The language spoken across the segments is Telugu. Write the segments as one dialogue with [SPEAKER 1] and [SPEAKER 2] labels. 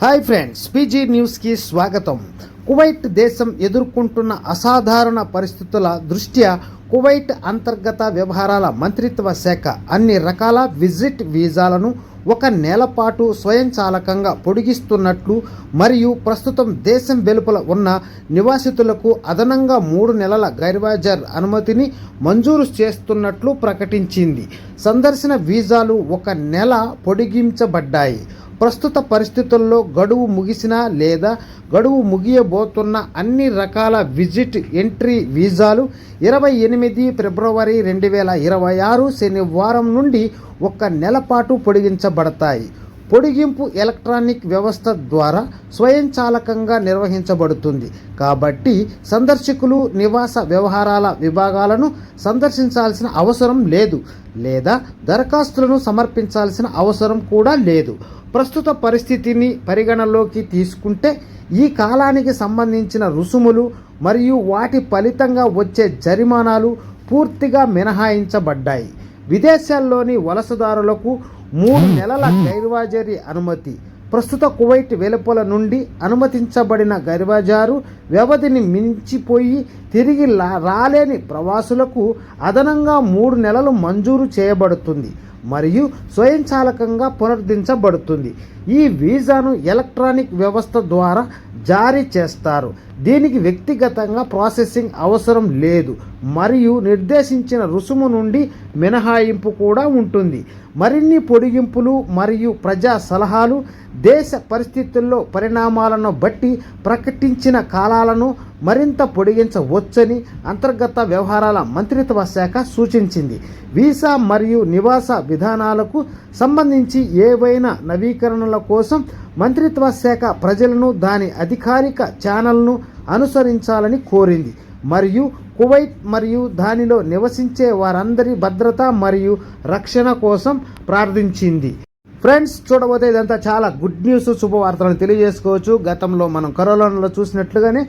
[SPEAKER 1] హాయ్ ఫ్రెండ్స్, పీజీ న్యూస్కి స్వాగతం. కువైట్ దేశం ఎదుర్కొంటున్న అసాధారణ పరిస్థితుల దృష్ట్యా కువైట్ అంతర్గత వ్యవహారాల మంత్రిత్వ శాఖ అన్ని రకాల విజిట్ వీసాలను 1 నెల పాటు స్వయంచాలకంగా పొడిగిస్తున్నట్లు మరియు ప్రస్తుతం దేశం వెలుపల ఉన్న నివాసితులకు అదనంగా 3 నెలల గైర్హాజరు అనుమతిని మంజూరు చేస్తున్నట్లు ప్రకటించింది. సందర్శన వీసాలు 1 నెల పొడిగించబడ్డాయి. ప్రస్తుత పరిస్థితుల్లో గడువు ముగిసిన లేదా గడువు ముగియబోతున్న అన్ని రకాల విజిట్ ఎంట్రీ వీసాలు 28 ఫిబ్రవరి 2026 శనివారం నుండి 1 నెల పాటు పొడిగించబడతాయి. పొడిగింపు ఎలక్ట్రానిక్ వ్యవస్థ ద్వారా స్వయంచాలకంగా నిర్వహించబడుతుంది కాబట్టి సందర్శకులు నివాస వ్యవహారాల విభాగాలను సందర్శించాల్సిన అవసరం లేదు లేదా దరఖాస్తులను సమర్పించాల్సిన అవసరం కూడా లేదు. ప్రస్తుత పరిస్థితిని పరిగణలోకి తీసుకుంటే ఈ కాలానికి సంబంధించిన రుసుములు మరియు వాటి ఫలితంగా వచ్చే జరిమానాలు పూర్తిగా మినహాయించబడ్డాయి. విదేశాల్లోని వలసదారులకు 3 నెలల గైర్హాజరీ అనుమతి. ప్రస్తుత కువైట్ వెలుపల నుండి అనుమతించబడిన గైర్హాజరు వ్యవధిని మించిపోయి తిరిగి రాలేని ప్రవాసులకు అదనంగా 3 నెలలు మంజూరు చేయబడుతుంది మరియు స్వయంచాలకంగా పునరుద్ధరించబడుతుంది. ఈ వీసాను ఎలక్ట్రానిక్ వ్యవస్థ ద్వారా జారీ చేస్తారు. దీనికి వ్యక్తిగతంగా ప్రాసెసింగ్ అవసరం లేదు మరియు నిర్దేశించిన రుసుము నుండి మినహాయింపు కూడా ఉంటుంది. మరిన్ని పొడిగింపులు మరియు ప్రజా సలహాలు దేశ పరిస్థితుల్లో పరిణామాలను బట్టి ప్రకటించిన కాలాలను మరింత పొడిగించవచ్చని అంతర్గత వ్యవహారాల మంత్రిత్వ శాఖ సూచించింది. వీసా మరియు నివాస విధానాలకు సంబంధించి ఏవైనా నవీకరణల కోసం మంత్రిత్వ శాఖ ప్రజలను దాని అధికారిక ఛానల్ను అనుసరించాలని కోరింది మరియు కువైట్ మరియు దానిలో నివసించే వారందరి భద్రత మరియు రక్షణ కోసం ప్రార్థించింది. ఫ్రెండ్స్, చూడబోతే ఇదంతా చాలా గుడ్ న్యూస్, శుభవార్తలను తెలియజేసుకోవచ్చు. గతంలో మనం కరోనాలో చూసినట్లుగానే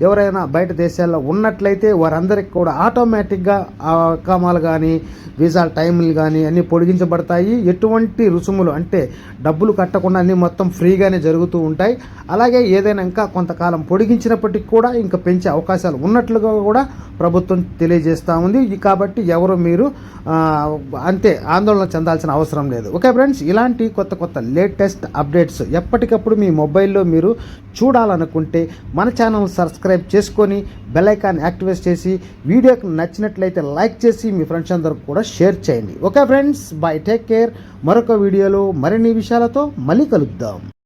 [SPEAKER 1] ఎవరైనా బయట దేశాల్లో ఉన్నట్లయితే వారందరికీ కూడా ఆటోమేటిక్గా అకామాలు కానీ వీసా టైంలు కానీ అన్నీ పొడిగించబడతాయి. ఎటువంటి రుసుములు అంటే డబ్బులు కట్టకుండా అన్నీ మొత్తం ఫ్రీగానే జరుగుతూ ఉంటాయి. అలాగే ఏదైనా ఇంకా కొంతకాలం పొడిగించినప్పటికీ కూడా ఇంకా పెంచే అవకాశాలు ఉన్నట్లుగా కూడా ప్రభుత్వం తెలియజేస్తూ ఉంది. కాబట్టి ఎవరు మీరు అంతే ఆందోళన చెందాల్సిన అవసరం లేదు. ఓకే ఫ్రెండ్స్, ఇలాంటి కొత్త లేటెస్ట్ అప్డేట్స్ ఎప్పటికప్పుడు మీ మొబైల్లో మీరు చూడాలనుకుంటే మన ఛానల్ సబ్స్క్రైబ్ చేసుకొని బెల్ ఐకాన్ యాక్టివేట్ చేసి వీడియోకి నచ్చినట్లయితే లైక్ చేసి మీ ఫ్రెండ్స్ అందరికి కూడా షేర్ చేయండి. Okay friends, by, take care. మరొక వీడియోలో మరిన్ని విషయాలతో మళ్ళీ కలుద్దాం.